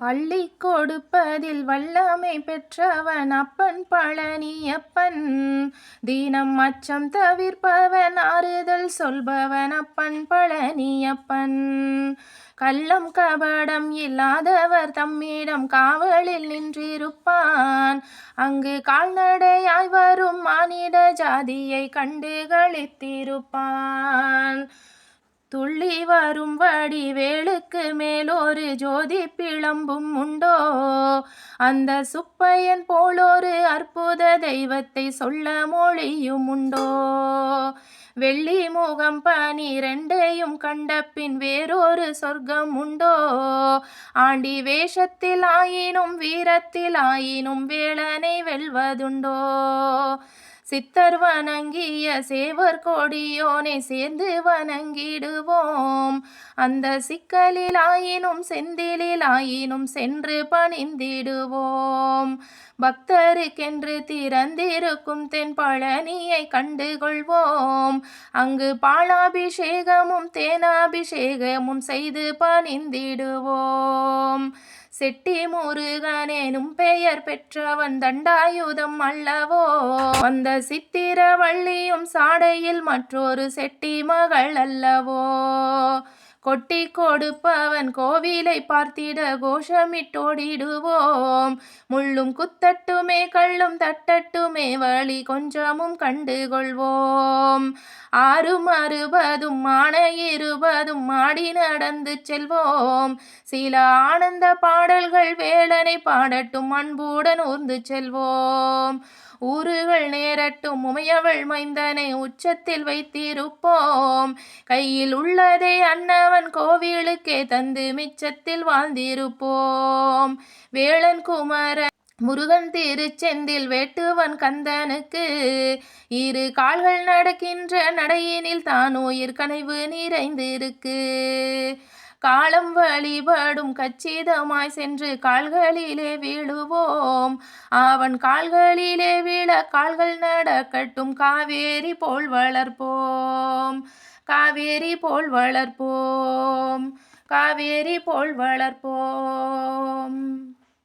அள்ளிக் கொடுப்பதில் வல்லமை பெற்றவன் அப்பன் பழனியப்பன். தீனம் அச்சம் தவிர்ப்பவன் ஆறுதல் சொல்பவன் அப்பன் பழனியப்பன். கள்ளம் கபடம் இல்லாதவர் தம்மிடம் காவலில் நின்றிருப்பான். அங்கு கால்நடையாய் வரும் மானிட ஜாதியை கண்டு களித்திருப்பான். துள்ளி வரும் வடிவேலுக்கு மேலொரு ஜோதி பிழம்பும் உண்டோ? அந்த சுப்பையன் போலொரு அற்புத தெய்வத்தை சொல்ல மொழியும் உண்டோ? வெள்ளி முகம் 12 கண்ட பின் வேறொரு சொர்க்கம் உண்டோ? ஆண்டி வேஷத்தில் ஆயினும் வீரத்தில் ஆயினும் வேளனை வெல்வதுண்டோ? சித்தர் வணங்கிய சேவர் கொடியோனை சேர்ந்து வணங்கிடுவோம். அந்த சிக்கலில் ஆயினும் செந்திலில் ஆயினும் சென்று பணிந்திடுவோம். பக்தருக்கென்று திறந்திருக்கும் தென் பழனியை கண்டு கொள்வோம். அங்கு பாலாபிஷேகமும் தேனாபிஷேகமும் செய்து பணிந்திடுவோம். செட்டி முருகனெனும் பெயர் பெற்றவன் தண்டாயுதம் அல்லவோ? அந்த சித்திரவள்ளியும் சாடையில் மற்றொரு செட்டி மகள் அல்லவோ? கொட்டி கொடுப்பவன் கோவிலை பார்த்திட கோஷமிட்டோடிடுவோம். முள்ளும் குத்தட்டுமே கள்ளும் தட்டட்டுமே வழி கொஞ்சமும் கண்டு கொள்வோம். 6 ஆன 20 ஆடி நடந்து செல்வோம். சில ஆனந்த பாடல்கள் வேளனை பாடட்டும் அன்புடன் ஊர்ந்து செல்வோம். ஊறுகள் நேரட்டும் உமையவள் மைந்தனை உச்சத்தில் வைத்திருப்போம். கையில் உள்ளதை அன்னவன் கோவிலுக்கே தந்து மிச்சத்தில் வாழ்ந்திருப்போம். வேளன் குமரன் முருகன் திருச்செந்தில் வேட்டுவன் கந்தனுக்கு 2 கால்கள் நடக்கின்ற நடையினில் தான் உயிர் கனிவு நிறைந்திருக்கு. காலம் வழிபடும் கச்சிதமாய் சென்று கால்களிலே வீழுவோம். அவன் கால்களிலே வீழ கால்கள் நடக்கட்டும் காவேரி போல் வளர்ப்போம். காவேரி போல் வளர்ப்போம். காவேரி போல் வளர்ப்போம்.